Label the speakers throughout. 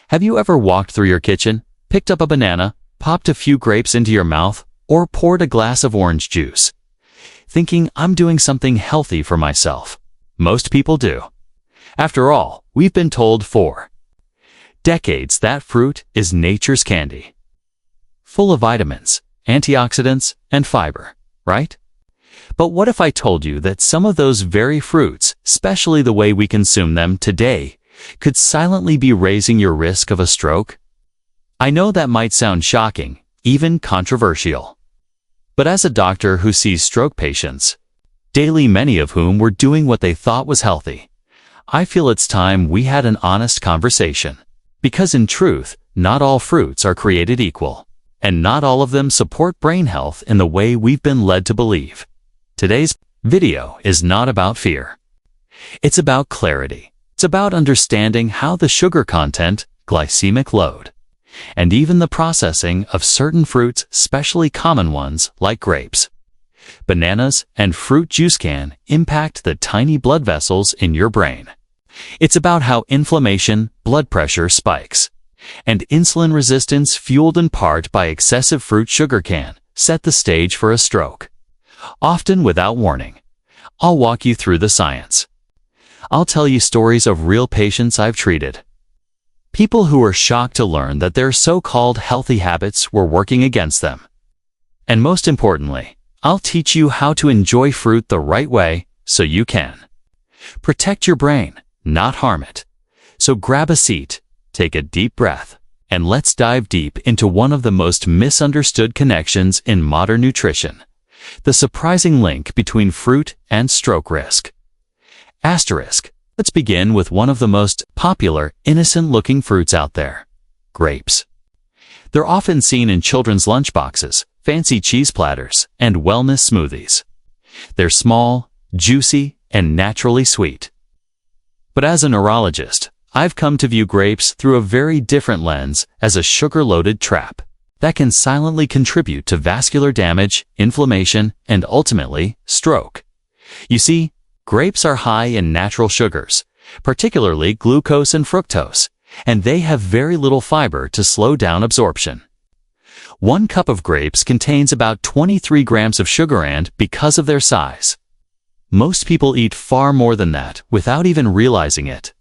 Speaker 1: Have you ever walked through your kitchen, picked up a banana, popped a few grapes into your mouth, or poured a glass of orange juice, thinking I'm doing something healthy for myself? Most people do. After all, we've been told for decades that fruit is nature's candy, full of vitamins, antioxidants, and fiber, right? But what if I told you that some of those very fruits, especially the way we consume them today, could silently be raising your risk of a stroke? I know that might sound shocking, even controversial. But as a doctor who sees stroke patients daily, many of whom were doing what they thought was healthy, I feel it's time we had an honest conversation. Because in truth, not all fruits are created equal, and not all of them support brain health in the way we've been led to believe. Today's video is not about fear. It's about clarity. It's about understanding how the sugar content, glycemic load, and even the processing of certain fruits, especially common ones like grapes, bananas, and fruit juice can impact the tiny blood vessels in your brain. It's about how inflammation, blood pressure spikes, and insulin resistance, fueled in part by excessive fruit sugar, can set the stage for a stroke, often without warning. I'll walk you through the science. I'll tell you stories of real patients I've treated, people who were shocked to learn that their so-called healthy habits were working against them. And most importantly, I'll teach you how to enjoy fruit the right way so you can protect your brain, not harm it. So grab a seat, take a deep breath, and let's dive deep into one of the most misunderstood connections in modern nutrition: the surprising link between fruit and stroke risk. Asterisk. Let's begin with one of the most popular, innocent-looking fruits out there: grapes. They're often seen in children's lunchboxes, fancy cheese platters, and wellness smoothies. They're small, juicy, and naturally sweet. But as a neurologist, I've come to view grapes through a very different lens: as a sugar-loaded trap that can silently contribute to vascular damage, inflammation, and ultimately, stroke. You see, grapes are high in natural sugars, particularly glucose and fructose, and they have very little fiber to slow down absorption. 1 cup of grapes contains about 23 grams of sugar, and because of their size, most people eat far more than that without even realizing it.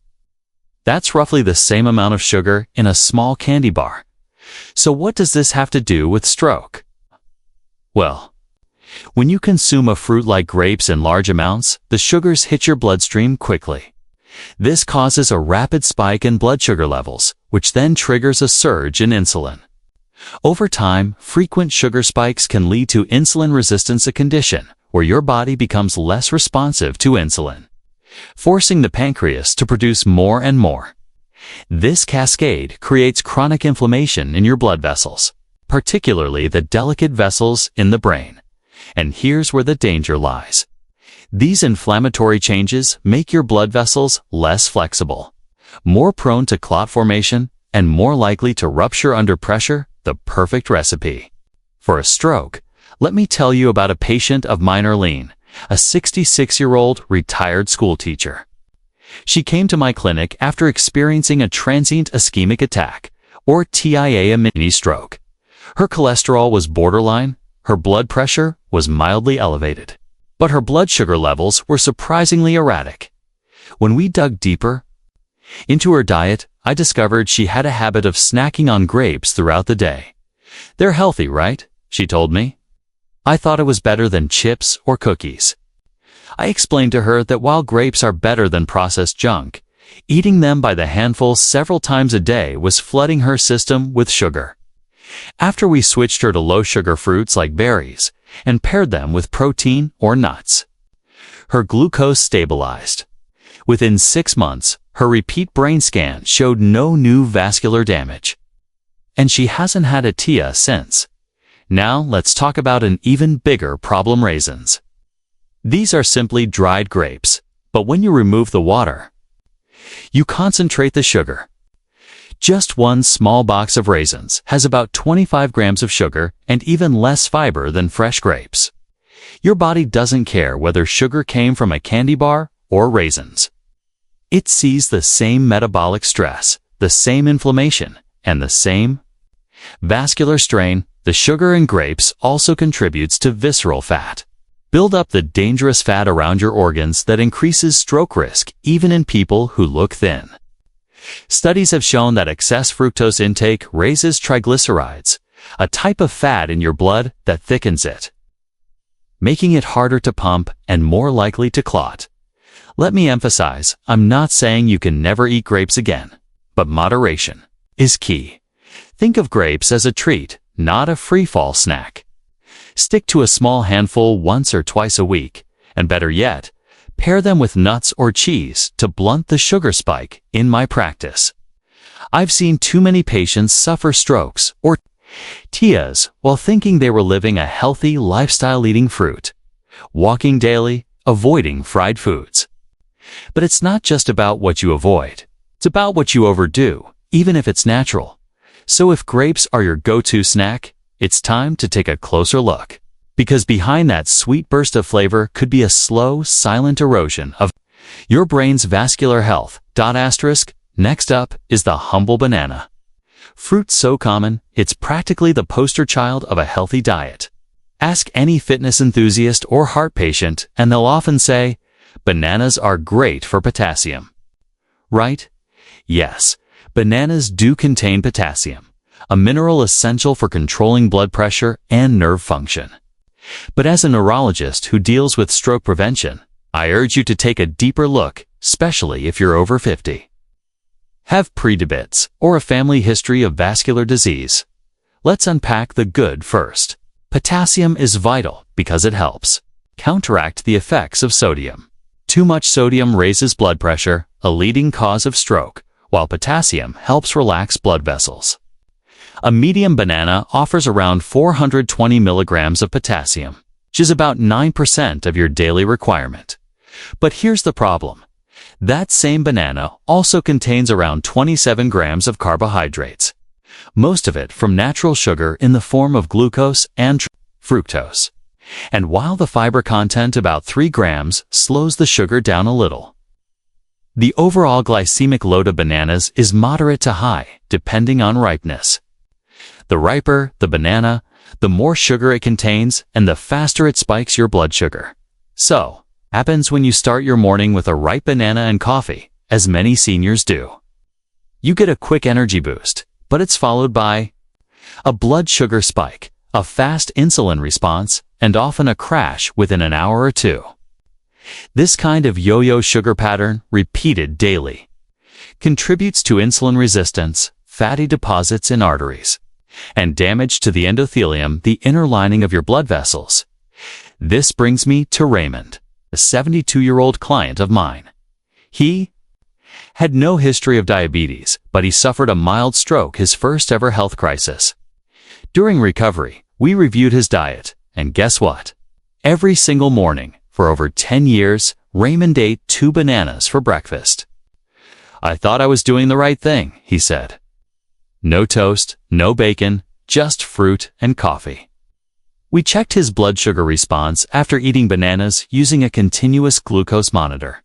Speaker 1: That's roughly the same amount of sugar in a small candy bar. So what does this have to do with stroke? Well, when you consume a fruit like grapes in large amounts, the sugars hit your bloodstream quickly. This causes a rapid spike in blood sugar levels, which then triggers a surge in insulin. Over time, frequent sugar spikes can lead to insulin resistance, a condition where your body becomes less responsive to insulin, forcing the pancreas to produce more and more. This cascade creates chronic inflammation in your blood vessels, particularly the delicate vessels in the brain. And here's where the danger lies. These inflammatory changes make your blood vessels less flexible, more prone to clot formation, and more likely to rupture under pressure, the perfect recipe for a stroke. Let me tell you about a patient of mine, Arlene, a 66-year-old retired schoolteacher. She came to my clinic after experiencing a transient ischemic attack, or TIA, a mini stroke. Her cholesterol was borderline, her blood pressure was mildly elevated, but her blood sugar levels were surprisingly erratic. When we dug deeper into her diet, I discovered she had a habit of snacking on grapes throughout the day. "They're healthy, right?" she told me. I thought it was better than chips or cookies. I explained to her that while grapes are better than processed junk, eating them by the handful several times a day was flooding her system with sugar. After we switched her to low-sugar fruits like berries and paired them with protein or nuts, her glucose stabilized. Within 6 months, her repeat brain scan showed no new vascular damage, and she hasn't had a TIA since. Now let's talk about an even bigger problem: raisins. These are simply dried grapes, but when you remove the water, you concentrate the sugar. Just 1 small box of raisins has about 25 grams of sugar and even less fiber than fresh grapes. Your body doesn't care whether sugar came from a candy bar or raisins. It sees the same metabolic stress, the same inflammation, and the same vascular strain. The sugar in grapes also contributes to visceral fat. Build up the dangerous fat around your organs that increases stroke risk even in people who look thin. Studies have shown that excess fructose intake raises triglycerides, a type of fat in your blood that thickens it, making it harder to pump and more likely to clot. Let me emphasize, I'm not saying you can never eat grapes again, but moderation is key. Think of grapes as a treat, not a free-fall snack. Stick to a small handful once or twice a week, and better yet, pair them with nuts or cheese to blunt the sugar spike. In my practice, I've seen too many patients suffer strokes or TIAs while thinking they were living a healthy lifestyle, eating fruit, walking daily, avoiding fried foods. But it's not just about what you avoid. It's about what you overdo, even if it's natural. So if grapes are your go-to snack, it's time to take a closer look. Because behind that sweet burst of flavor could be a slow, silent erosion of your brain's vascular health. Next up is the humble banana. Fruit so common, it's practically the poster child of a healthy diet. Ask any fitness enthusiast or heart patient, and they'll often say, bananas are great for potassium. Right? Yes, bananas do contain potassium, a mineral essential for controlling blood pressure and nerve function. But as a neurologist who deals with stroke prevention, I urge you to take a deeper look, especially if you're over 50. Have prediabetes or a family history of vascular disease. Let's unpack the good first. Potassium is vital because it helps counteract the effects of sodium. Too much sodium raises blood pressure, a leading cause of stroke, while potassium helps relax blood vessels. A medium banana offers around 420 milligrams of potassium, which is about 9% of your daily requirement. But here's the problem. That same banana also contains around 27 grams of carbohydrates, most of it from natural sugar in the form of glucose and fructose. And while the fiber content, about 3 grams, slows the sugar down a little, the overall glycemic load of bananas is moderate to high, depending on ripeness. The riper the banana, the more sugar it contains, and the faster it spikes your blood sugar. So, happens when you start your morning with a ripe banana and coffee, as many seniors do. You get a quick energy boost, but it's followed by a blood sugar spike, a fast insulin response, and often a crash within an hour or two. This kind of yo-yo sugar pattern, repeated daily, contributes to insulin resistance, fatty deposits in arteries, and damage to the endothelium, the inner lining of your blood vessels. This brings me to Raymond, a 72-year-old client of mine. He had no history of diabetes, but he suffered a mild stroke, his first ever health crisis. During recovery, we reviewed his diet, and guess what? Every single morning, for over 10 years, Raymond ate 2 bananas for breakfast. I thought I was doing the right thing, he said. No toast, no bacon, just fruit and coffee. We checked his blood sugar response after eating bananas using a continuous glucose monitor.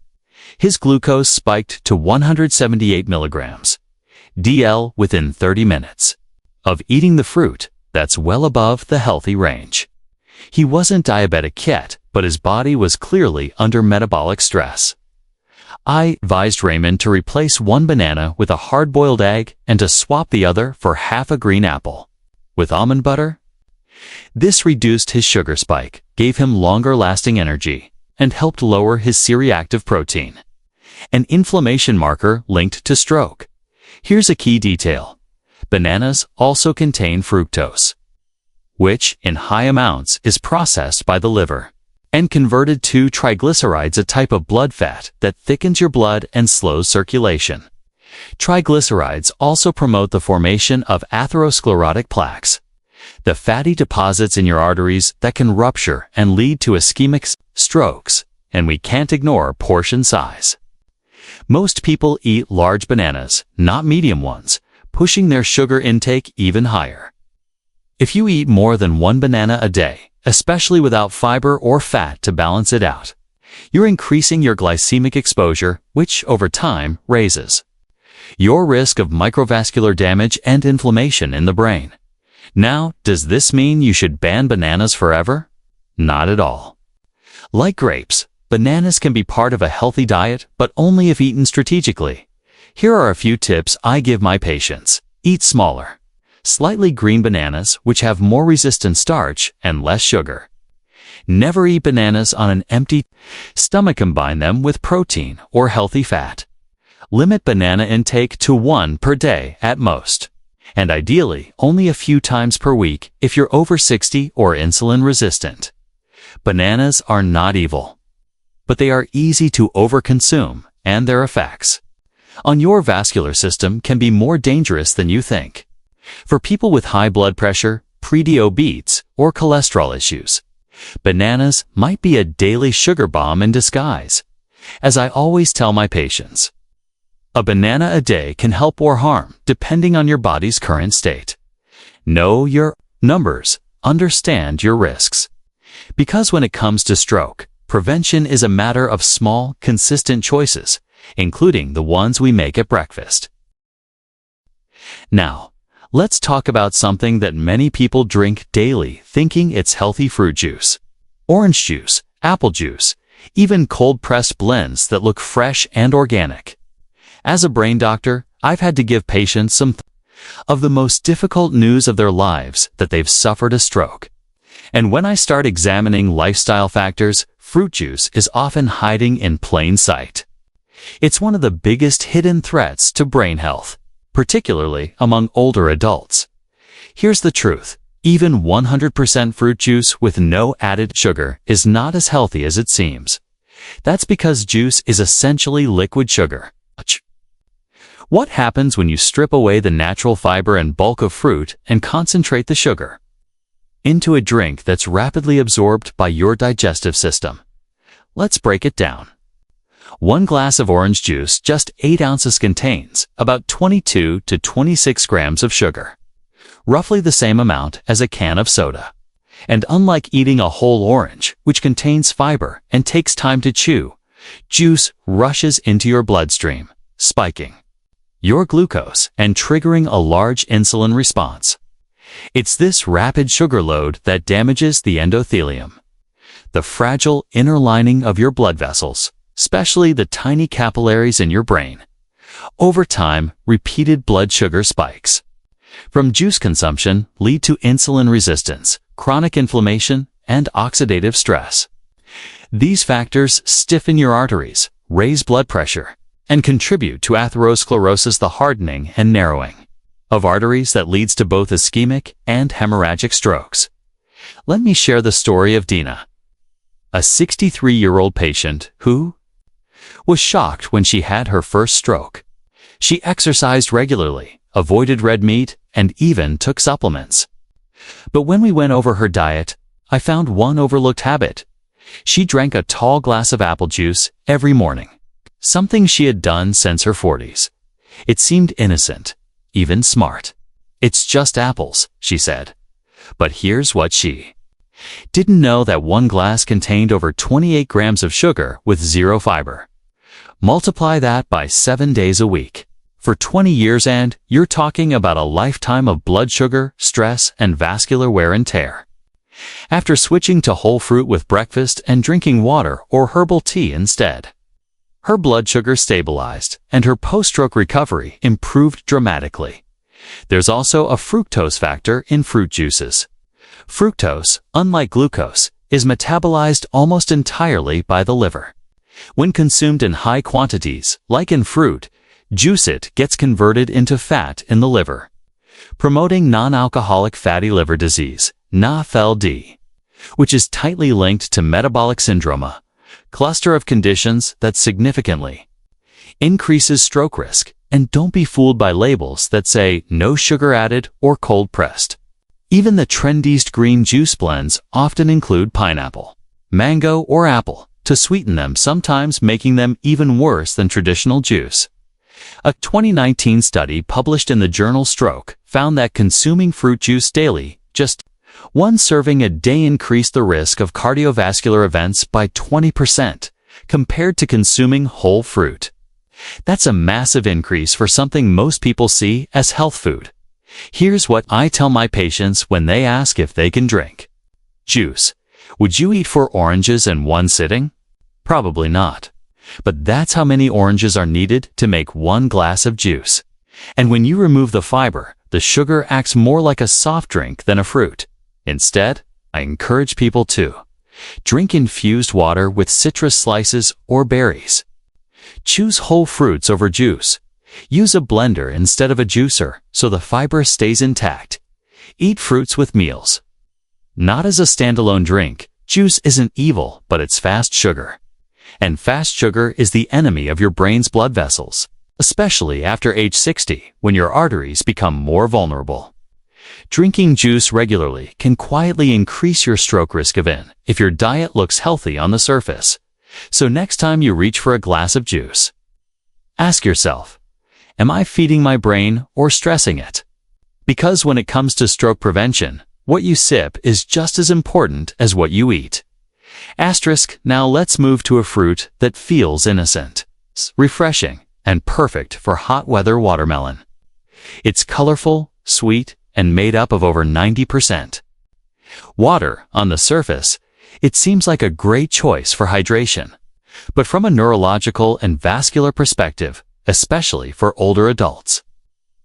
Speaker 1: His glucose spiked to 178 milligrams DL within 30 minutes of eating the fruit. That's well above the healthy range. He wasn't diabetic yet, but his body was clearly under metabolic stress. I advised Raymond to replace 1 banana with a hard-boiled egg and to swap the other for half a green apple with almond butter. This reduced his sugar spike, gave him longer-lasting energy, and helped lower his C-reactive protein, an inflammation marker linked to stroke. Here's a key detail. Bananas also contain fructose, which, in high amounts, is processed by the liver and converted to triglycerides, a type of blood fat that thickens your blood and slows circulation. Triglycerides also promote the formation of atherosclerotic plaques, the fatty deposits in your arteries that can rupture and lead to ischemic strokes, and we can't ignore portion size. Most people eat large bananas, not medium ones, pushing their sugar intake even higher. If you eat more than 1 banana a day, especially without fiber or fat to balance it out, you're increasing your glycemic exposure, which over time raises your risk of microvascular damage and inflammation in the brain. Now, does this mean you should ban bananas forever? Not at all. Like grapes, bananas can be part of a healthy diet, but only if eaten strategically. Here are a few tips I give my patients. Eat smaller, slightly green bananas, which have more resistant starch and less sugar. Never eat bananas on an empty stomach. Combine them with protein or healthy fat. Limit banana intake to 1 per day at most, and ideally only a few times per week if you're over 60 or insulin resistant. Bananas are not evil, but they are easy to overconsume, and their effects on your vascular system can be more dangerous than you think. For people with high blood pressure, prediabetes, or cholesterol issues, bananas might be a daily sugar bomb in disguise. As I always tell my patients, a banana a day can help or harm depending on your body's current state. Know your numbers, understand your risks. Because when it comes to stroke, prevention is a matter of small, consistent choices, including the ones we make at breakfast. Now, let's talk about something that many people drink daily thinking it's healthy: fruit juice. Orange juice, apple juice, even cold-pressed blends that look fresh and organic. As a brain doctor, I've had to give patients some of the most difficult news of their lives, that they've suffered a stroke. And when I start examining lifestyle factors, fruit juice is often hiding in plain sight. It's one of the biggest hidden threats to brain health, particularly among older adults. Here's the truth: even 100% fruit juice with no added sugar is not as healthy as it seems. That's because juice is essentially liquid sugar. What happens when you strip away the natural fiber and bulk of fruit and concentrate the sugar into a drink that's rapidly absorbed by your digestive system? Let's break it down. 1 glass of orange juice, just 8 ounces, contains about 22 to 26 grams of sugar, roughly the same amount as a can of soda. And unlike eating a whole orange, which contains fiber and takes time to chew, juice rushes into your bloodstream, spiking your glucose and triggering a large insulin response. It's this rapid sugar load that damages the endothelium, the fragile inner lining of your blood vessels, especially the tiny capillaries in your brain. Over time, repeated blood sugar spikes from juice consumption lead to insulin resistance, chronic inflammation, and oxidative stress. These factors stiffen your arteries, raise blood pressure, and contribute to atherosclerosis, the hardening and narrowing of arteries that leads to both ischemic and hemorrhagic strokes. Let me share the story of Dina, a 63-year-old patient who was shocked when she had her first stroke. She exercised regularly, avoided red meat, and even took supplements. But when we went over her diet, I found one overlooked habit. She drank a tall glass of apple juice every morning, something she had done since her 40s. It seemed innocent, even smart. "It's just apples," she said. But here's what she didn't know: that 1 glass contained over 28 grams of sugar with 0 fiber. Multiply that by 7 days a week. For 20 years, and you're talking about a lifetime of blood sugar, stress, and vascular wear and tear. After switching to whole fruit with breakfast and drinking water or herbal tea instead, her blood sugar stabilized and her post-stroke recovery improved dramatically. There's also a fructose factor in fruit juices. Fructose, unlike glucose, is metabolized almost entirely by the liver. When consumed in high quantities, like in fruit juice, it gets converted into fat in the liver, promoting non-alcoholic fatty liver disease, NAFLD, which is tightly linked to metabolic syndrome, a cluster of conditions that significantly increases stroke risk. And don't be fooled by labels that say no sugar added or cold pressed. Even the trendiest green juice blends often include pineapple, mango, or apple to sweeten them, sometimes making them even worse than traditional juice. A 2019 study published in the journal Stroke found that consuming fruit juice daily, just 1 serving a day, increased the risk of cardiovascular events by 20% compared to consuming whole fruit. That's a massive increase for something most people see as health food. Here's what I tell my patients when they ask if they can drink. Juice. Would you eat 4 oranges in one sitting? Probably not. But that's how many oranges are needed to make 1 glass of juice. And when you remove the fiber, the sugar acts more like a soft drink than a fruit. Instead, I encourage people to drink infused water with citrus slices or berries. Choose whole fruits over juice. Use a blender instead of a juicer so the fiber stays intact. Eat fruits with meals. Not as a standalone drink, juice isn't evil, but it's fast sugar. And fast sugar is the enemy of your brain's blood vessels, especially after age 60, when your arteries become more vulnerable. Drinking juice regularly can quietly increase your stroke risk event if your diet looks healthy on the surface. So next time you reach for a glass of juice, ask yourself, am I feeding my brain or stressing it? Because when it comes to stroke prevention, what you sip is just as important as what you eat. Asterisk, now let's move to a fruit that feels innocent, refreshing, and perfect for hot weather watermelon. It's colorful, sweet, and made up of over 90% water. On the surface, it seems like a great choice for hydration. But from a neurological and vascular perspective, especially for older adults,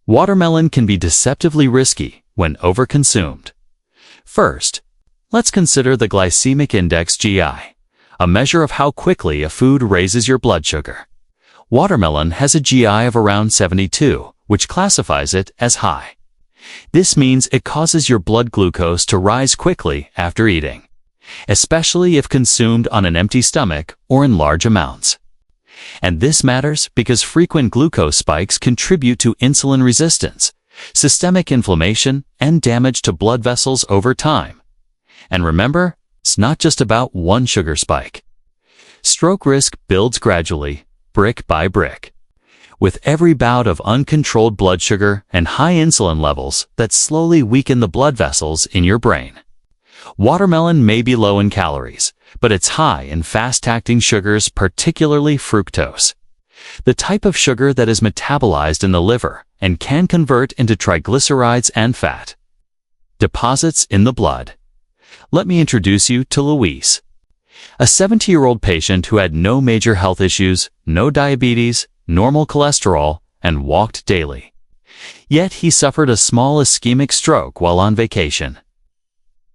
Speaker 1: watermelon can be deceptively risky when overconsumed. First, let's consider the glycemic index (GI), a measure of how quickly a food raises your blood sugar. Watermelon has a GI of around 72, which classifies it as high. This means it causes your blood glucose to rise quickly after eating, especially if consumed on an empty stomach or in large amounts. And this matters because frequent glucose spikes contribute to insulin resistance, systemic inflammation, and damage to blood vessels over time. And remember, it's not just about one sugar spike. Stroke risk builds gradually, brick by brick, with every bout of uncontrolled blood sugar and high insulin levels that slowly weaken the blood vessels in your brain. Watermelon may be low in calories, but it's high in fast-acting sugars, particularly fructose, the type of sugar that is metabolized in the liver and can convert into triglycerides and fat deposits in the blood. Let me introduce you to Luis, a 70-year-old patient who had no major health issues, no diabetes, normal cholesterol, and walked daily. Yet he suffered a small ischemic stroke while on vacation.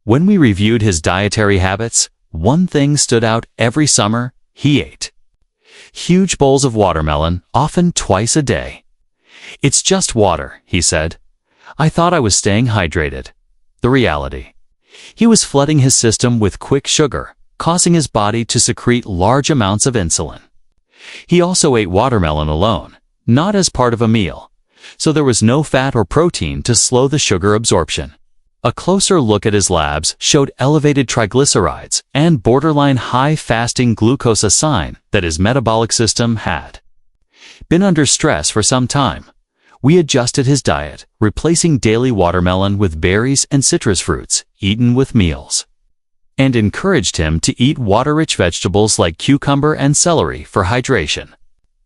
Speaker 1: When we reviewed his dietary habits, one thing stood out every summer: he ate huge bowls of watermelon, often twice a day. "It's just water," he said. "I thought I was staying hydrated." The reality: he was flooding his system with quick sugar, causing his body to secrete large amounts of insulin. He also ate watermelon alone, not as part of a meal, so there was no fat or protein to slow the sugar absorption. A closer look at his labs showed elevated triglycerides and borderline high fasting glucose, a sign that his metabolic system had been under stress for some time. We adjusted his diet, replacing daily watermelon with berries and citrus fruits eaten with meals, and encouraged him to eat water-rich vegetables like cucumber and celery for hydration.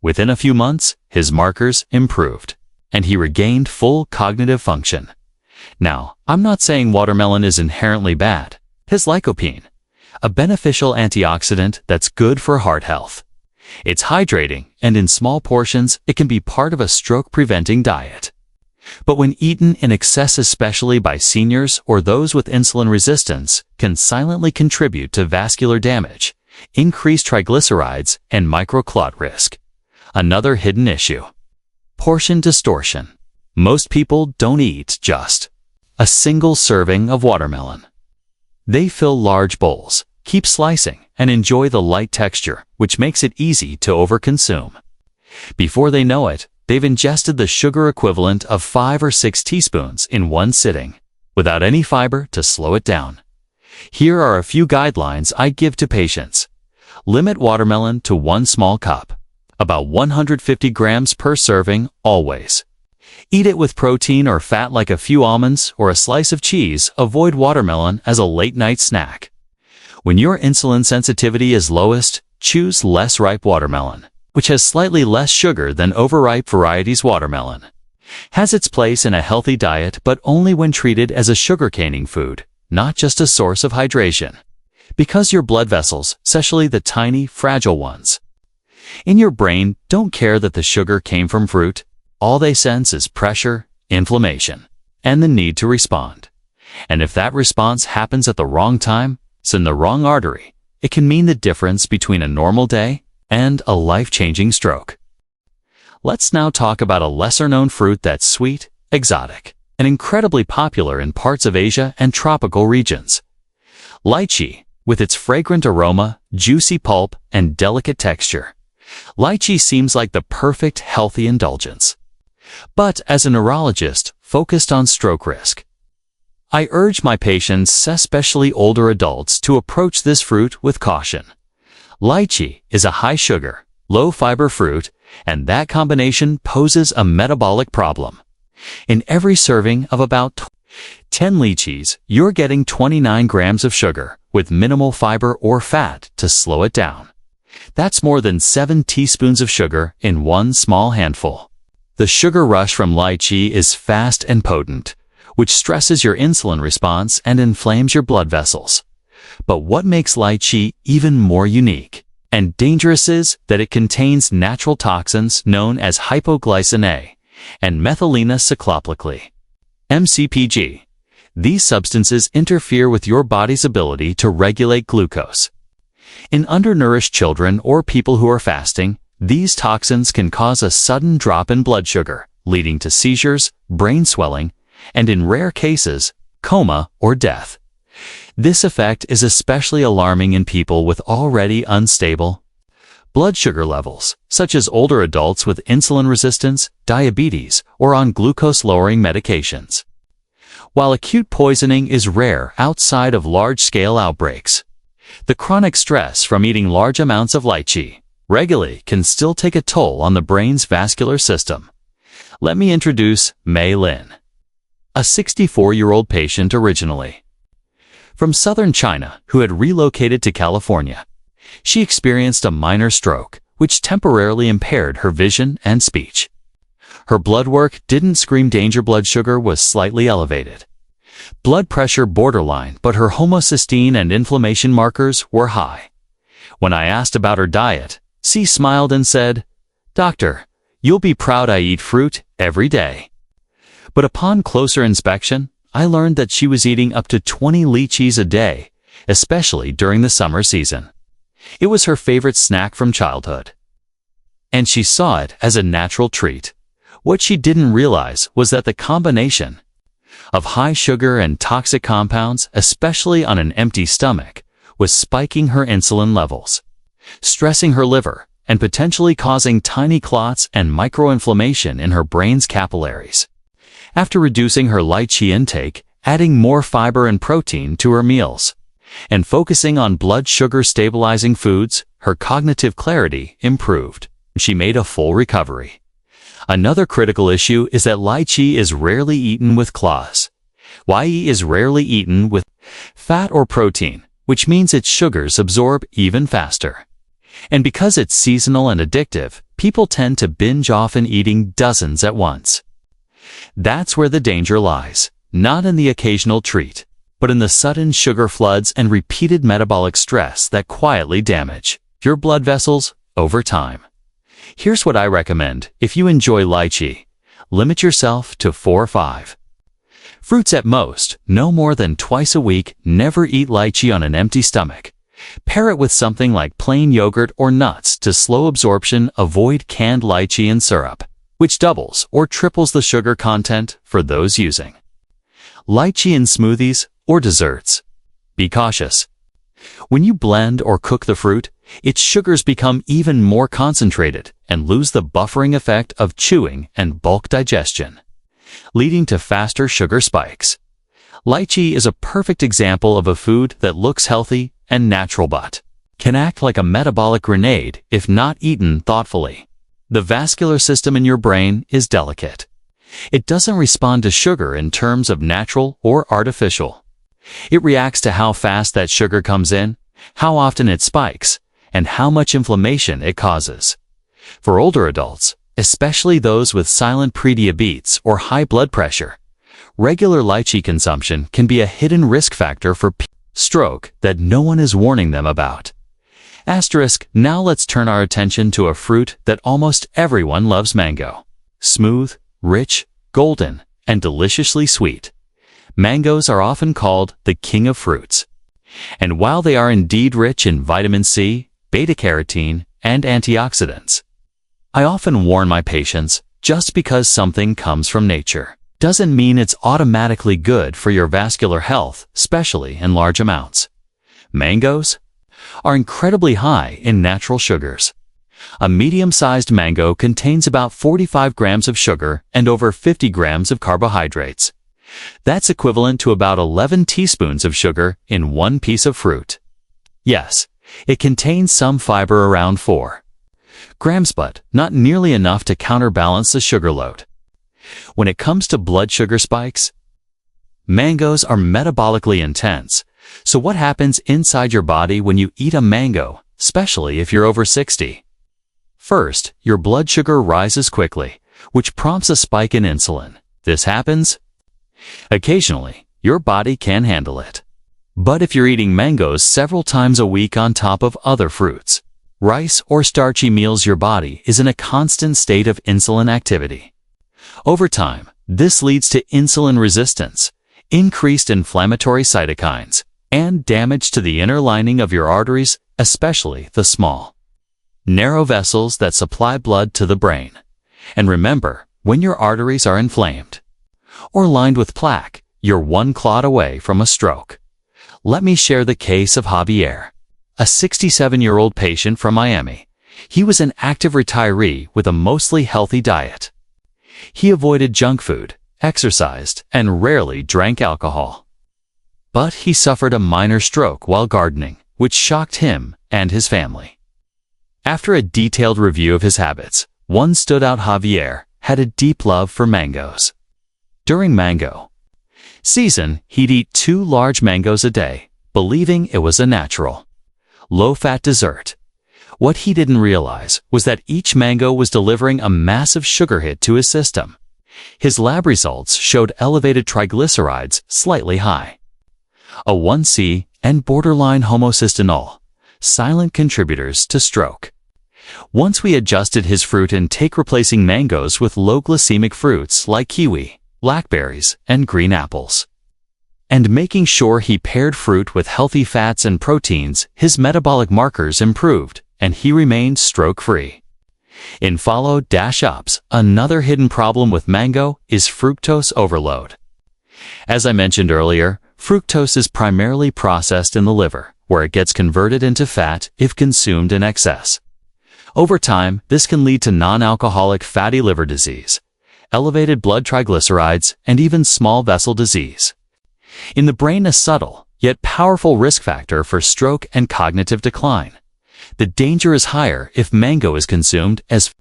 Speaker 1: Within a few months, his markers improved, and he regained full cognitive function. Now, I'm not saying watermelon is inherently bad. His lycopene, a beneficial antioxidant that's good for heart health. It's hydrating, and in small portions, it can be part of a stroke-preventing diet. But when eaten in excess, especially by seniors or those with insulin resistance, can silently contribute to vascular damage, increased triglycerides, and microclot risk. Another hidden issue: portion distortion. Most people don't eat just a single serving of watermelon. They fill large bowls, keep slicing, and enjoy the light texture, which makes it easy to overconsume. Before they know it, they've ingested the sugar equivalent of 5 or 6 teaspoons in one sitting, without any fiber to slow it down. Here are a few guidelines I give to patients. Limit watermelon to 1 small cup, about 150 grams per serving, always. Eat it with protein or fat like a few almonds or a slice of cheese. Avoid watermelon as a late-night snack. When your insulin sensitivity is lowest, choose less ripe watermelon. which has slightly less sugar than overripe varieties watermelon. Has its place in a healthy diet, but only when treated as a sugar-caning food, not just a source of hydration. Because your blood vessels, especially the tiny, fragile ones in your brain, don't care that the sugar came from fruit. All they sense is pressure, inflammation, and the need to respond. And if that response happens at the wrong time, it's in the wrong artery, it can mean the difference between a normal day and a life-changing stroke. Let's now talk about a lesser-known fruit that's sweet, exotic, and incredibly popular in parts of Asia and tropical regions. Lychee, with its fragrant aroma, juicy pulp, and delicate texture. Lychee seems like the perfect healthy indulgence. But as a neurologist focused on stroke risk, I urge my patients, especially older adults, to approach this fruit with caution. Lychee is a high-sugar, low-fiber fruit, and that combination poses a metabolic problem. In every serving of about 10 lychees, you're getting 29 grams of sugar, with minimal fiber or fat to slow it down. That's more than 7 teaspoons of sugar in one small handful. The sugar rush from lychee is fast and potent, which stresses your insulin response and inflames your blood vessels. But what makes lychee even more unique and dangerous is that it contains natural toxins known as hypoglycin A and methylene cycloplically, MCPG. These substances interfere with your body's ability to regulate glucose. In undernourished children or people who are fasting, these toxins can cause a sudden drop in blood sugar, leading to seizures, brain swelling, and in rare cases, coma or death. This effect is especially alarming in people with already unstable blood sugar levels, such as older adults with insulin resistance, diabetes, or on glucose-lowering medications. While acute poisoning is rare outside of large-scale outbreaks, the chronic stress from eating large amounts of lychee regularly can still take a toll on the brain's vascular system. Let me introduce Mei Lin, a 64-year-old patient originally from southern China who had relocated to California. She experienced a minor stroke, which temporarily impaired her vision and speech. Her blood work didn't scream danger. Blood sugar was slightly elevated. Blood pressure borderline, but her homocysteine and inflammation markers were high. When I asked about her diet, she smiled and said, "Doctor, you'll be proud I eat fruit every day." But upon closer inspection, I learned that she was eating up to 20 lychees a day, especially during the summer season. It was her favorite snack from childhood, and she saw it as a natural treat. What she didn't realize was that the combination of high sugar and toxic compounds, especially on an empty stomach, was spiking her insulin levels, stressing her liver, and potentially causing tiny clots and microinflammation in her brain's capillaries. After reducing her lychee intake, adding more fiber and protein to her meals, and focusing on blood sugar stabilizing foods, her cognitive clarity improved. She made a full recovery. Another critical issue is that lychee is rarely eaten with claws. Lychee is rarely eaten with fat or protein, which means its sugars absorb even faster. And because it's seasonal and addictive, people tend to binge often eating dozens at once. That's where the danger lies, not in the occasional treat, but in the sudden sugar floods and repeated metabolic stress that quietly damage your blood vessels over time. Here's what I recommend if you enjoy lychee. Limit yourself to 4 or 5 fruits at most, no more than twice a week. Never eat lychee on an empty stomach. Pair it with something like plain yogurt or nuts to slow absorption. Avoid canned lychee and syrup, which doubles or triples the sugar content for those using lychee in smoothies or desserts. Be cautious. When you blend or cook the fruit, its sugars become even more concentrated and lose the buffering effect of chewing and bulk digestion, leading to faster sugar spikes. Lychee is a perfect example of a food that looks healthy and natural but can act like a metabolic grenade if not eaten thoughtfully. The vascular system in your brain is delicate. It doesn't respond to sugar in terms of natural or artificial. It reacts to how fast that sugar comes in, how often it spikes, and how much inflammation it causes. For older adults, especially those with silent prediabetes or high blood pressure, regular lychee consumption can be a hidden risk factor for stroke that no one is warning them about. Asterisk, now let's turn our attention to a fruit that almost everyone loves: mango. Smooth, rich, golden, and deliciously sweet, mangoes are often called the king of fruits. And while they are indeed rich in vitamin C, beta-carotene, and antioxidants, I often warn my patients, just because something comes from nature doesn't mean it's automatically good for your vascular health, especially in large amounts. Mangoes are incredibly high in natural sugars. A medium-sized mango contains about 45 grams of sugar and over 50 grams of carbohydrates. That's equivalent to about 11 teaspoons of sugar in one piece of fruit. Yes, it contains some fiber, around 4 grams, but not nearly enough to counterbalance the sugar load. When it comes to blood sugar spikes, mangoes are metabolically intense. So what happens inside your body when you eat a mango, especially if you're over 60? First, your blood sugar rises quickly, which prompts a spike in insulin. This happens occasionally. Your body can handle it. But if you're eating mangoes several times a week on top of other fruits, rice, or starchy meals, your body is in a constant state of insulin activity. Over time, this leads to insulin resistance, increased inflammatory cytokines, and damage to the inner lining of your arteries, especially the small, narrow vessels that supply blood to the brain. And remember, when your arteries are inflamed or lined with plaque, you're one clot away from a stroke. Let me share the case of Javier, a 67-year-old patient from Miami. He was an active retiree with a mostly healthy diet. He avoided junk food, exercised, and rarely drank alcohol. But he suffered a minor stroke while gardening, which shocked him and his family. After a detailed review of his habits, one stood out: Javier had a deep love for mangoes. During mango season, he'd eat 2 large mangoes a day, believing it was a natural, low-fat dessert. What he didn't realize was that each mango was delivering a massive sugar hit to his system. His lab results showed elevated triglycerides, slightly high, A1C, and borderline homocysteine, silent contributors to stroke. Once we adjusted his fruit intake, replacing mangoes with low glycemic fruits like kiwi, blackberries, and green apples, and making sure he paired fruit with healthy fats and proteins, his metabolic markers improved, and he remained stroke-free. In follow-ups, another hidden problem with mango is fructose overload. As I mentioned earlier, fructose is primarily processed in the liver, where it gets converted into fat if consumed in excess. Over time, this can lead to non-alcoholic fatty liver disease, elevated blood triglycerides, and even small vessel disease. In the brain, a subtle, yet powerful risk factor for stroke and cognitive decline. The danger is higher if mango is consumed as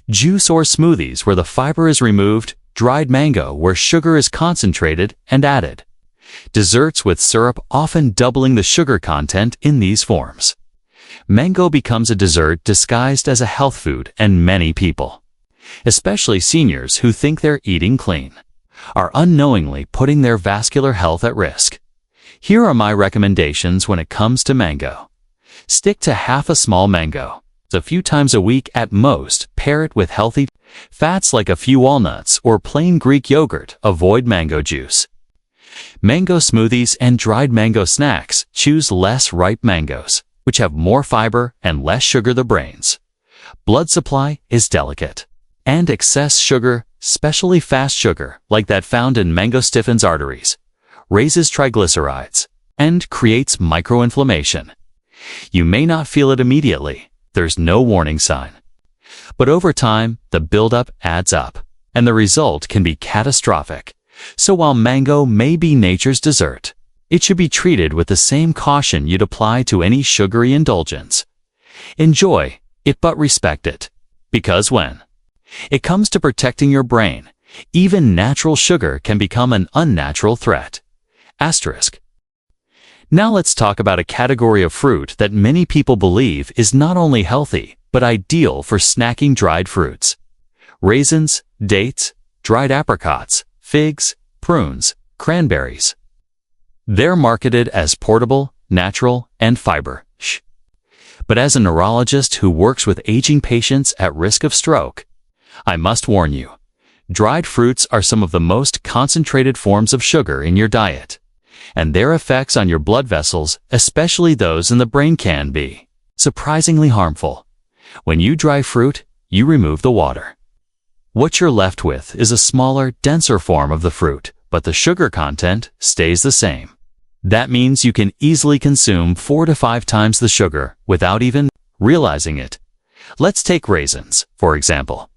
Speaker 1: juice or smoothies where the fiber is removed, dried mango where sugar is concentrated and added, desserts with syrup often doubling the sugar content in these forms. Mango becomes a dessert disguised as a health food, and many people, especially seniors who think they're eating clean, are unknowingly putting their vascular health at risk. Here are my recommendations when it comes to mango. Stick to half a small mango, a few times a week at most. Pair it with healthy fats like a few walnuts or plain Greek yogurt. Avoid mango juice, mango smoothies, and dried mango snacks. Choose less ripe mangoes, which have more fiber and less sugar. The brain's blood supply is delicate, and excess sugar, especially fast sugar like that found in mango, stiffens arteries, raises triglycerides, and creates microinflammation. You may not feel it immediately, there's no warning sign, but over time, the buildup adds up, and the result can be catastrophic. So while mango may be nature's dessert, it should be treated with the same caution you'd apply to any sugary indulgence. Enjoy it, but respect it, because when it comes to protecting your brain, even natural sugar can become an unnatural threat. Asterisk. Now let's talk about a category of fruit that many people believe is not only healthy, but ideal for snacking dried fruits. Raisins, dates, dried apricots, figs, prunes, cranberries. They're marketed as portable, natural, and fiber-rich. But as a neurologist who works with aging patients at risk of stroke, I must warn you, dried fruits are some of the most concentrated forms of sugar in your diet, and their effects on your blood vessels, especially those in the brain, can be surprisingly harmful. When you dry fruit, you remove the water. What you're left with is a smaller, denser form of the fruit, but the sugar content stays the same. That means you can easily consume 4 to 5 times the sugar without even realizing it. Let's take raisins, for example.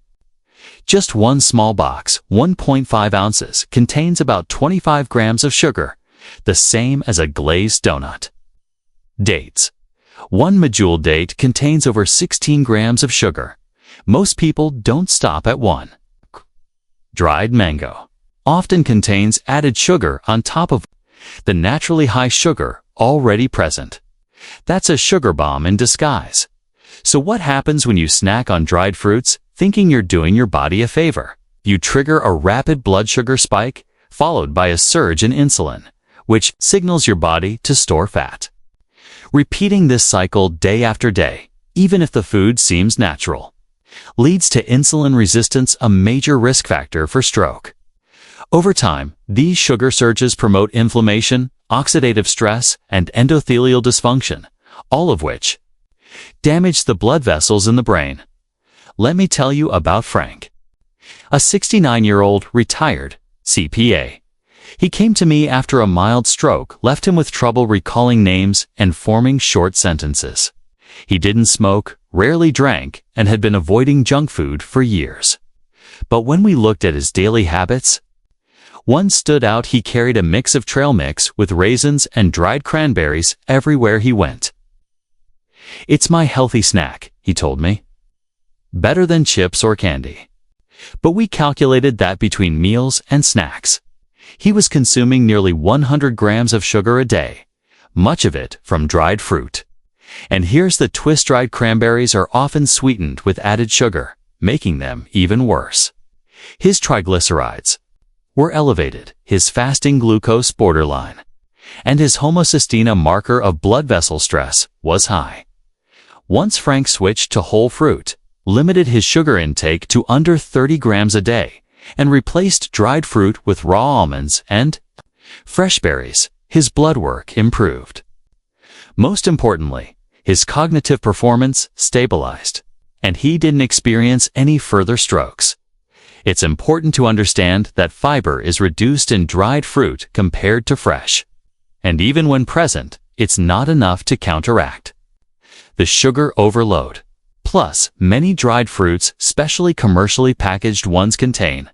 Speaker 1: Just one small box, 1.5 ounces, contains about 25 grams of sugar, the same as a glazed donut. Dates. One medjool date contains over 16 grams of sugar. Most people don't stop at one. Dried mango often contains added sugar on top of the naturally high sugar already present. That's a sugar bomb in disguise. So what happens when you snack on dried fruits, thinking you're doing your body a favor? You trigger a rapid blood sugar spike, followed by a surge in insulin, which signals your body to store fat. Repeating this cycle day after day, even if the food seems natural, leads to insulin resistance, a major risk factor for stroke. Over time, these sugar surges promote inflammation, oxidative stress, and endothelial dysfunction, all of which damage the blood vessels in the brain. Let me tell you about Frank, a 69-year-old retired CPA. He came to me after a mild stroke left him with trouble recalling names and forming short sentences. He didn't smoke, rarely drank, and had been avoiding junk food for years. But when we looked at his daily habits, one stood out. He carried a mix of trail mix with raisins and dried cranberries everywhere he went. "It's my healthy snack," he told me. "Better than chips or candy." But we calculated that between meals and snacks, he was consuming nearly 100 grams of sugar a day, much of it from dried fruit. And here's the twist: dried cranberries are often sweetened with added sugar, making them even worse. His triglycerides were elevated, his fasting glucose borderline, and his homocysteine, a marker of blood vessel stress, was high. Once Frank switched to whole fruit, limited his sugar intake to under 30 grams a day, and replaced dried fruit with raw almonds and fresh berries, his blood work improved. Most importantly, his cognitive performance stabilized, and he didn't experience any further strokes. It's important to understand that fiber is reduced in dried fruit compared to fresh. And even when present, it's not enough to counteract the sugar overload. Plus, many dried fruits, especially commercially packaged ones, contain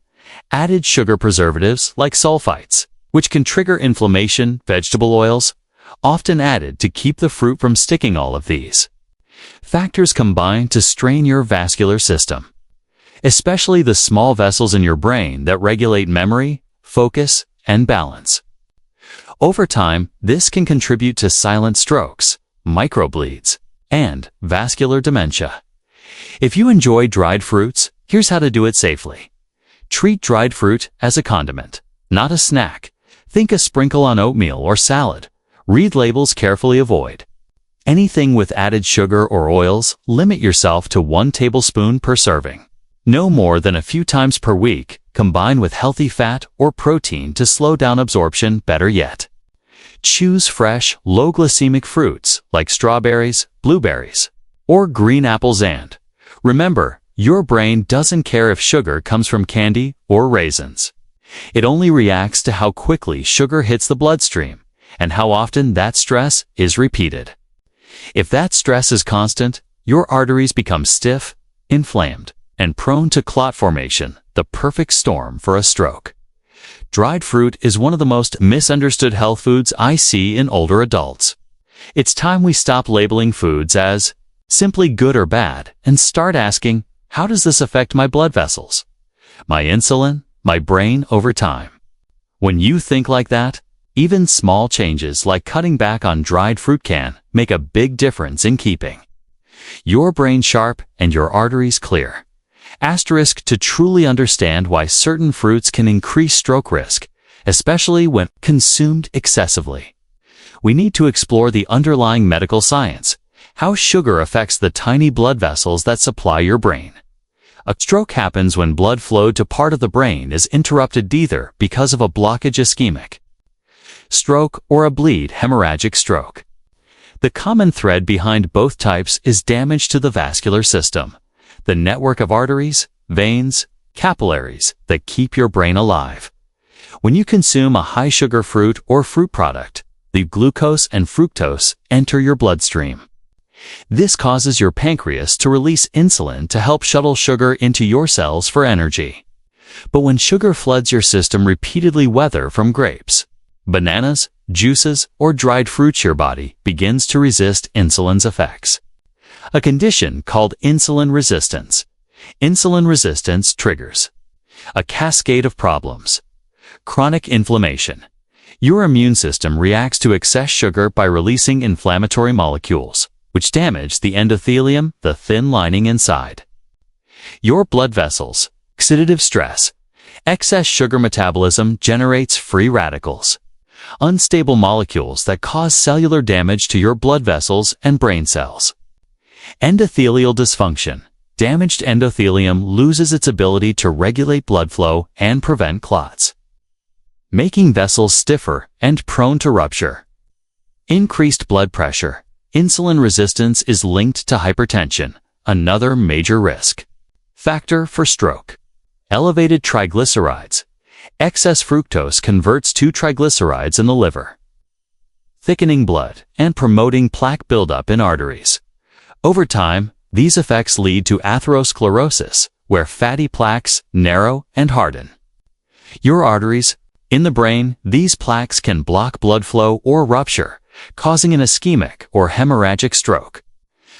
Speaker 1: added sugar preservatives like sulfites, which can trigger inflammation. Vegetable oils, often added to keep the fruit from sticking. All of these factors combine to strain your vascular system, especially the small vessels in your brain that regulate memory, focus, and balance. Over time, this can contribute to silent strokes, microbleeds, and vascular dementia. If you enjoy dried fruits, here's how to do it safely. Treat dried fruit as a condiment, not a snack. Think a sprinkle on oatmeal or salad. Read labels carefully. Avoid anything with added sugar or oils. Limit yourself to 1 tablespoon per serving. No more than a few times per week. Combine with healthy fat or protein to slow down absorption. Better yet, choose fresh, low-glycemic fruits like strawberries, blueberries, or green apples. And remember, your brain doesn't care if sugar comes from candy or raisins. It only reacts to how quickly sugar hits the bloodstream and how often that stress is repeated. If that stress is constant, your arteries become stiff, inflamed, and prone to clot formation, the perfect storm for a stroke. Dried fruit is one of the most misunderstood health foods I see in older adults. It's time we stop labeling foods as simply good or bad and start asking, how does this affect my blood vessels, my insulin, my brain over time? When you think like that, even small changes like cutting back on dried fruit can make a big difference in keeping your brain sharp and your arteries clear. Asterisk, to truly understand why certain fruits can increase stroke risk, especially when consumed excessively, we need to explore the underlying medical science, how sugar affects the tiny blood vessels that supply your brain. A stroke happens when blood flow to part of the brain is interrupted either because of a blockage ischemic stroke or a bleed hemorrhagic stroke. The common thread behind both types is damage to the vascular system, the network of arteries, veins, capillaries that keep your brain alive. When you consume a high-sugar fruit or fruit product, the glucose and fructose enter your bloodstream. This causes your pancreas to release insulin to help shuttle sugar into your cells for energy. But when sugar floods your system repeatedly, whether from grapes, bananas, juices, or dried fruits, your body begins to resist insulin's effects. A condition called insulin resistance. Insulin resistance triggers a cascade of problems. Chronic inflammation. Your immune system reacts to excess sugar by releasing inflammatory molecules, which damage the endothelium, the thin lining inside your blood vessels. Oxidative stress. Excess sugar metabolism generates free radicals, unstable molecules that cause cellular damage to your blood vessels and brain cells. Endothelial dysfunction. Damaged endothelium loses its ability to regulate blood flow and prevent clots, making vessels stiffer and prone to rupture. Increased blood pressure. Insulin resistance is linked to hypertension, another major risk factor for stroke. Elevated triglycerides. Excess fructose converts to triglycerides in the liver, thickening blood and promoting plaque buildup in arteries. Over time, these effects lead to atherosclerosis, where fatty plaques narrow and harden your arteries. In the brain, these plaques can block blood flow or rupture, causing an ischemic or hemorrhagic stroke.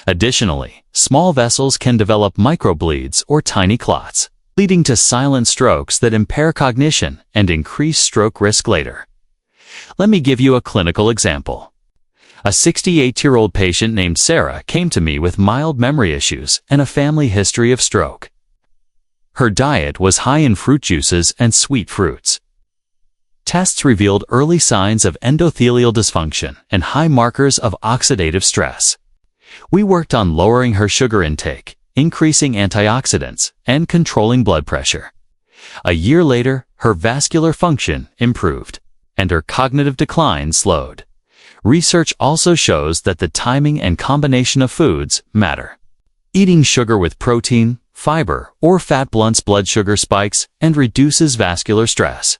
Speaker 1: Additionally, small vessels can develop microbleeds or tiny clots, leading to silent strokes that impair cognition and increase stroke risk later. Let me give you a clinical example. A 68-year-old patient named Sarah came to me with mild memory issues and a family history of stroke. Her diet was high in fruit juices and sweet fruits. Tests revealed early signs of endothelial dysfunction and high markers of oxidative stress. We worked on lowering her sugar intake, increasing antioxidants, and controlling blood pressure. A year later, her vascular function improved, and her cognitive decline slowed. Research also shows that the timing and combination of foods matter. Eating sugar with protein, fiber, or fat blunts blood sugar spikes and reduces vascular stress.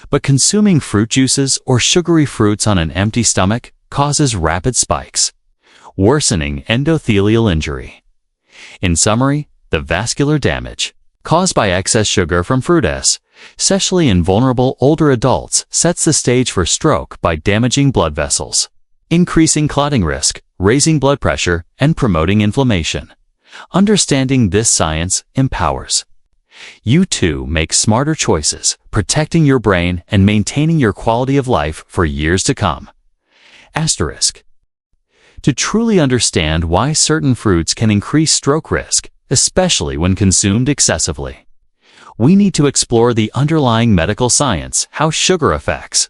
Speaker 1: But consuming fruit juices or sugary fruits on an empty stomach causes rapid spikes, worsening endothelial injury. In summary, the vascular damage caused by excess sugar from fruit, especially in vulnerable older adults, sets the stage for stroke by damaging blood vessels, increasing clotting risk, raising blood pressure, and promoting inflammation. Understanding this science empowers you to make smarter choices, protecting your brain and maintaining your quality of life for years to come. Asterisk. To truly understand why certain fruits can increase stroke risk, especially when consumed excessively, we need to explore the underlying medical science, how sugar affects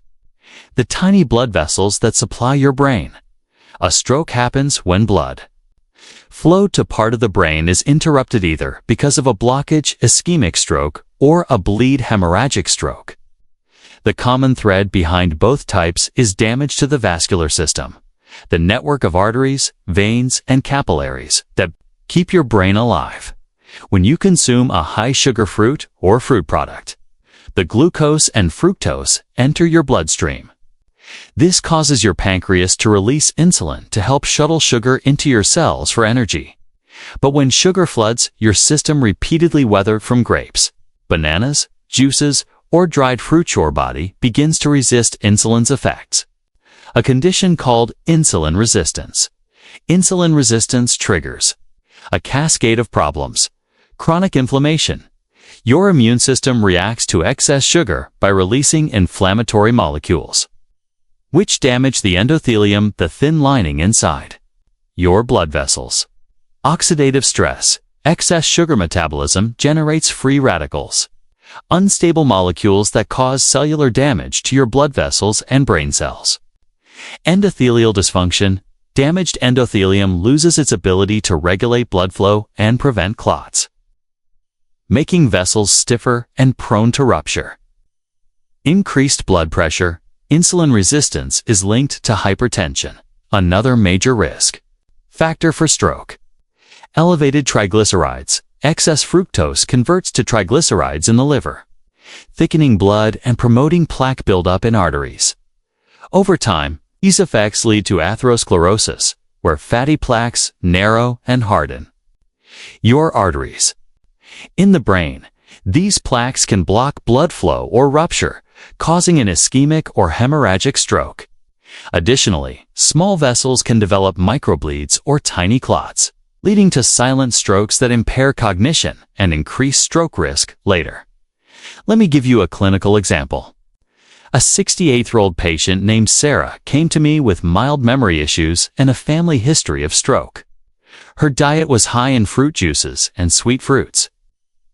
Speaker 1: the tiny blood vessels that supply your brain. A stroke happens when blood flow to part of the brain is interrupted either because of a blockage, ischemic stroke, or a bleed hemorrhagic stroke. The common thread behind both types is damage to the vascular system, the network of arteries, veins, and capillaries that keep your brain alive. When you consume a high-sugar fruit or fruit product, the glucose and fructose enter your bloodstream. This causes your pancreas to release insulin to help shuttle sugar into your cells for energy. But when sugar floods your system repeatedly, whether from grapes, bananas, juices, or dried fruit, your body begins to resist insulin's effects. A condition called insulin resistance. Insulin resistance triggers a cascade of problems. Chronic inflammation. Your immune system reacts to excess sugar by releasing inflammatory molecules, which damage the endothelium, the thin lining inside your blood vessels. Oxidative stress. Excess sugar metabolism generates free radicals, unstable molecules that cause cellular damage to your blood vessels and brain cells. Endothelial dysfunction. Damaged endothelium loses its ability to regulate blood flow and prevent clots, making vessels stiffer and prone to rupture. Increased blood pressure. Insulin resistance is linked to hypertension, another major risk factor for stroke. Elevated triglycerides. Excess fructose converts to triglycerides in the liver, thickening blood and promoting plaque buildup in arteries. Over time, these effects lead to atherosclerosis, where fatty plaques narrow and harden. Your arteries. In the brain, these plaques can block blood flow or rupture, causing an ischemic or hemorrhagic stroke. Additionally, small vessels can develop microbleeds or tiny clots, leading to silent strokes that impair cognition and increase stroke risk later. Let me give you a clinical example. A 68-year-old patient named Sarah came to me with mild memory issues and a family history of stroke. Her diet was high in fruit juices and sweet fruits.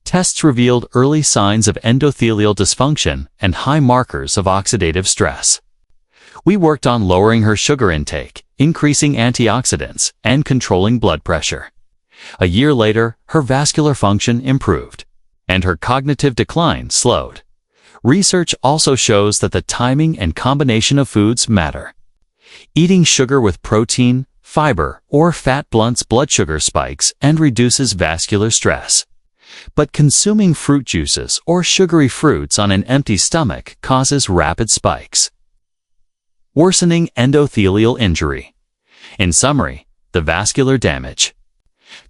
Speaker 1: Tests revealed early signs of endothelial dysfunction and high markers of oxidative stress. We worked on lowering her sugar intake, increasing antioxidants, and controlling blood pressure. A year later, her vascular function improved, and her cognitive decline slowed. Research also shows that the timing and combination of foods matter. Eating sugar with protein, fiber, or fat blunts blood sugar spikes and reduces vascular stress. But consuming fruit juices or sugary fruits on an empty stomach causes rapid spikes. Worsening endothelial injury. In summary, the vascular damage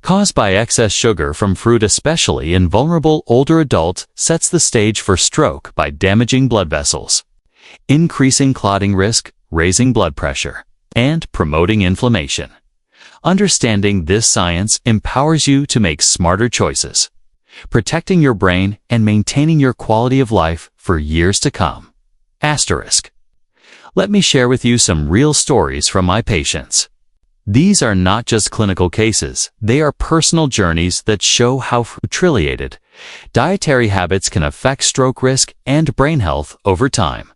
Speaker 1: caused by excess sugar from fruit, especially in vulnerable older adults, sets the stage for stroke by damaging blood vessels, increasing clotting risk, raising blood pressure, and promoting inflammation. Understanding this science empowers you to make smarter choices, protecting your brain and maintaining your quality of life for years to come. Asterisk. Let me share with you some real stories from my patients. These are not just clinical cases, they are personal journeys that show how fruit-related dietary habits can affect stroke risk and brain health over time.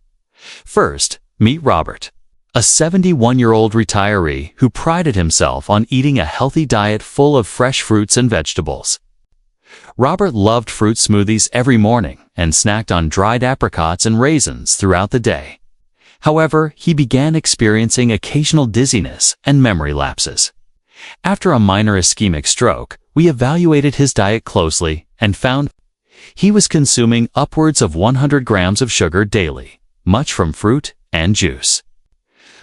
Speaker 1: First, meet Robert, a 71-year-old retiree who prided himself on eating a healthy diet full of fresh fruits and vegetables. Robert loved fruit smoothies every morning and snacked on dried apricots and raisins throughout the day. However, he began experiencing occasional dizziness and memory lapses. After a minor ischemic stroke, we evaluated his diet closely and found he was consuming upwards of 100 grams of sugar daily, much from fruit and juice.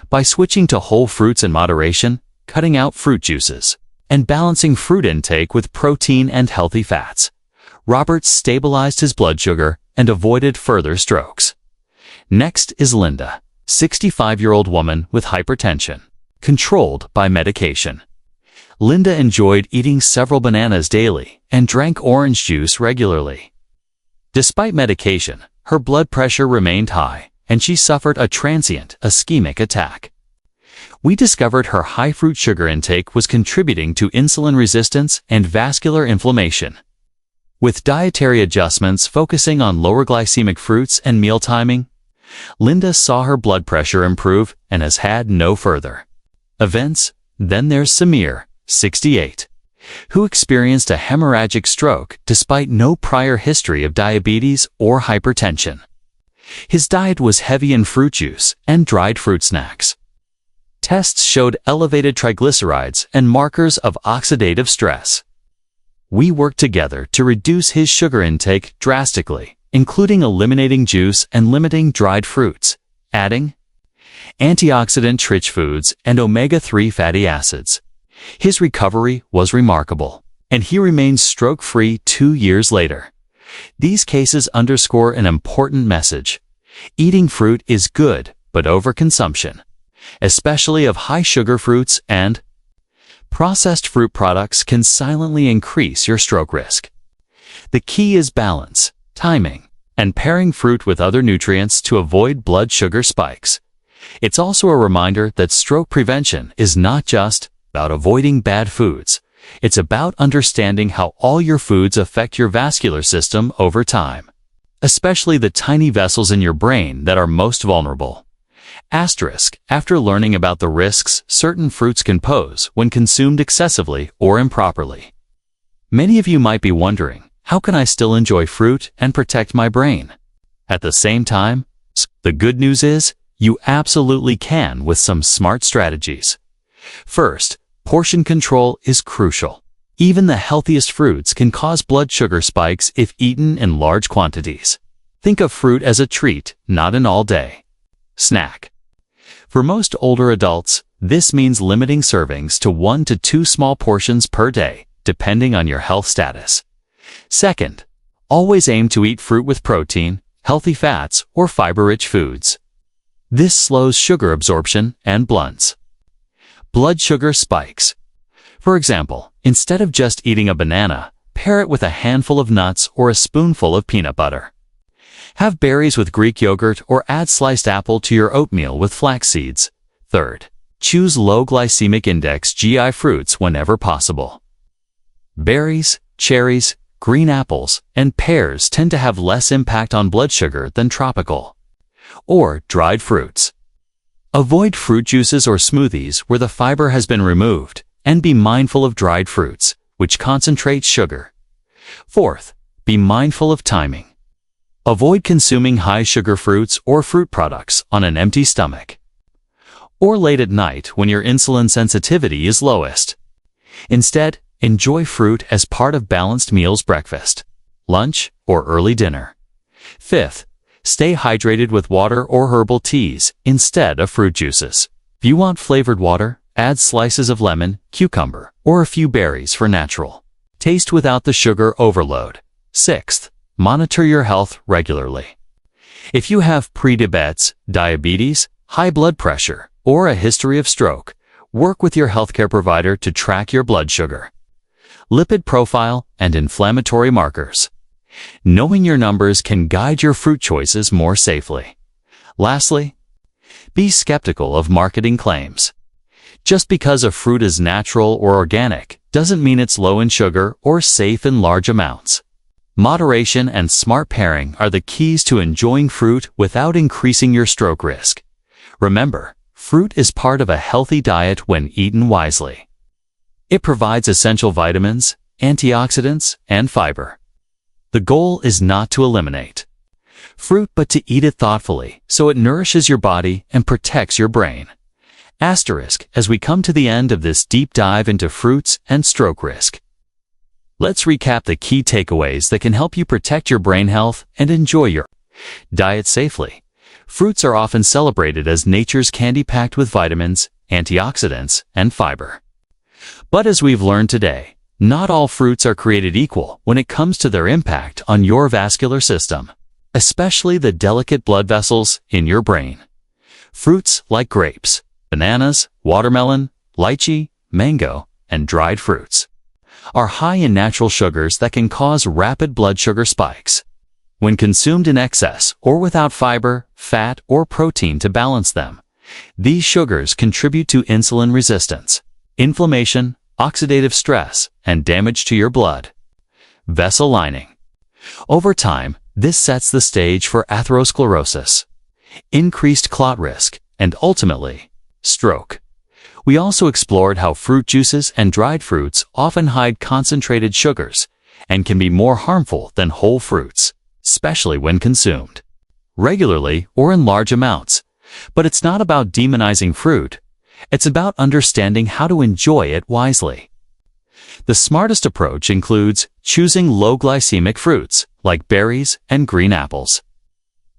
Speaker 1: By switching to whole fruits in moderation, cutting out fruit juices, and balancing fruit intake with protein and healthy fats, Robert stabilized his blood sugar and avoided further strokes. Next is Linda, 65-year-old woman with hypertension, controlled by medication. Linda enjoyed eating several bananas daily and drank orange juice regularly. Despite medication, her blood pressure remained high, and she suffered a transient ischemic attack. We discovered her high fruit sugar intake was contributing to insulin resistance and vascular inflammation. With dietary adjustments focusing on lower glycemic fruits and meal timing, Linda saw her blood pressure improve and has had no further events. Then there's Samir, 68, who experienced a hemorrhagic stroke despite no prior history of diabetes or hypertension. His diet was heavy in fruit juice and dried fruit snacks. Tests showed elevated triglycerides and markers of oxidative stress. We worked together to reduce his sugar intake drastically, including eliminating juice and limiting dried fruits, adding antioxidant-rich foods and omega-3 fatty acids. His recovery was remarkable, and he remains stroke-free 2 years later. These cases underscore an important message. Eating fruit is good, but overconsumption, especially of high-sugar fruits and processed fruit products, can silently increase your stroke risk. The key is balance, timing, and pairing fruit with other nutrients to avoid blood sugar spikes. It's also a reminder that stroke prevention is not just about avoiding bad foods. It's about understanding how all your foods affect your vascular system over time, especially the tiny vessels in your brain that are most vulnerable. Asterisk, after learning about the risks certain fruits can pose when consumed excessively or improperly. Many of you might be wondering, how can I still enjoy fruit and protect my brain? At the same time, the good news is, you absolutely can with some smart strategies. First, portion control is crucial. Even the healthiest fruits can cause blood sugar spikes if eaten in large quantities. Think of fruit as a treat, not an all-day snack. For most older adults, this means limiting servings to 1 to 2 small portions per day, depending on your health status. Second, always aim to eat fruit with protein, healthy fats, or fiber-rich foods. This slows sugar absorption and blunts blood sugar spikes. For example, instead of just eating a banana, pair it with a handful of nuts or a spoonful of peanut butter. Have berries with Greek yogurt or add sliced apple to your oatmeal with flax seeds. Third, choose low glycemic index GI fruits whenever possible. Berries, cherries, green apples, and pears tend to have less impact on blood sugar than tropical or dried fruits. Avoid fruit juices or smoothies where the fiber has been removed, and be mindful of dried fruits, which concentrate sugar. Fourth, be mindful of timing. Avoid consuming high-sugar fruits or fruit products on an empty stomach, or late at night when your insulin sensitivity is lowest. Instead, enjoy fruit as part of balanced meals, breakfast, lunch, or early dinner. Fifth, stay hydrated with water or herbal teas instead of fruit juices. If you want flavored water, add slices of lemon, cucumber, or a few berries for natural taste without the sugar overload. Sixth, monitor your health regularly. If you have diabetes, high blood pressure, or a history of stroke, work with your healthcare provider to track your blood sugar, lipid profile, and inflammatory markers. Knowing your numbers can guide your fruit choices more safely. Lastly, be skeptical of marketing claims. Just because a fruit is natural or organic doesn't mean it's low in sugar or safe in large amounts. Moderation and smart pairing are the keys to enjoying fruit without increasing your stroke risk. Remember, fruit is part of a healthy diet when eaten wisely. It provides essential vitamins, antioxidants, and fiber. The goal is not to eliminate fruit but to eat it thoughtfully so it nourishes your body and protects your brain. Asterisk, as we come to the end of this deep dive into fruits and stroke risk, let's recap the key takeaways that can help you protect your brain health and enjoy your diet safely. Fruits are often celebrated as nature's candy packed with vitamins, antioxidants, and fiber. But as we've learned today, not all fruits are created equal when it comes to their impact on your vascular system, especially the delicate blood vessels in your brain. Fruits like grapes, bananas, watermelon, lychee, mango, and dried fruits are high in natural sugars that can cause rapid blood sugar spikes. When consumed in excess or without fiber, fat, or protein to balance them, these sugars contribute to insulin resistance, inflammation, oxidative stress, and damage to your blood vessel lining. Over time, this sets the stage for atherosclerosis, increased clot risk, and ultimately, stroke. We also explored how fruit juices and dried fruits often hide concentrated sugars and can be more harmful than whole fruits, especially when consumed regularly or in large amounts. But it's not about demonizing fruit. It's about understanding how to enjoy it wisely. The smartest approach includes choosing low glycemic fruits like berries and green apples,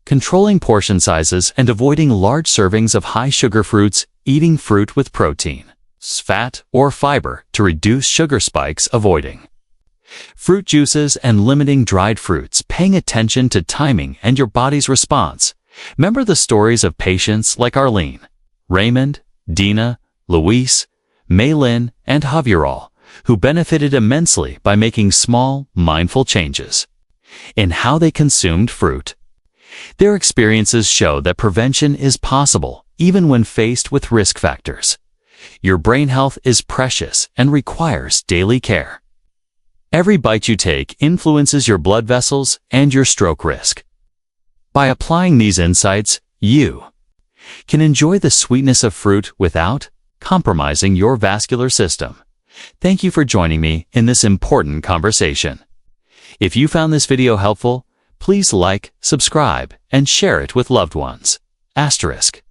Speaker 1: controlling portion sizes and avoiding large servings of high-sugar fruits, eating fruit with protein, fat, or fiber to reduce sugar spikes, avoiding fruit juices and limiting dried fruits, paying attention to timing and your body's response. Remember the stories of patients like Arlene, Raymond, Dina, Luis, Maylin, and Javier, who benefited immensely by making small, mindful changes in how they consumed fruit. Their experiences show that prevention is possible even when faced with risk factors. Your brain health is precious and requires daily care. Every bite you take influences your blood vessels and your stroke risk. By applying these insights, you can enjoy the sweetness of fruit without compromising your vascular system. Thank you for joining me in this important conversation. If you found this video helpful, please like, subscribe, and share it with loved ones. Asterisk.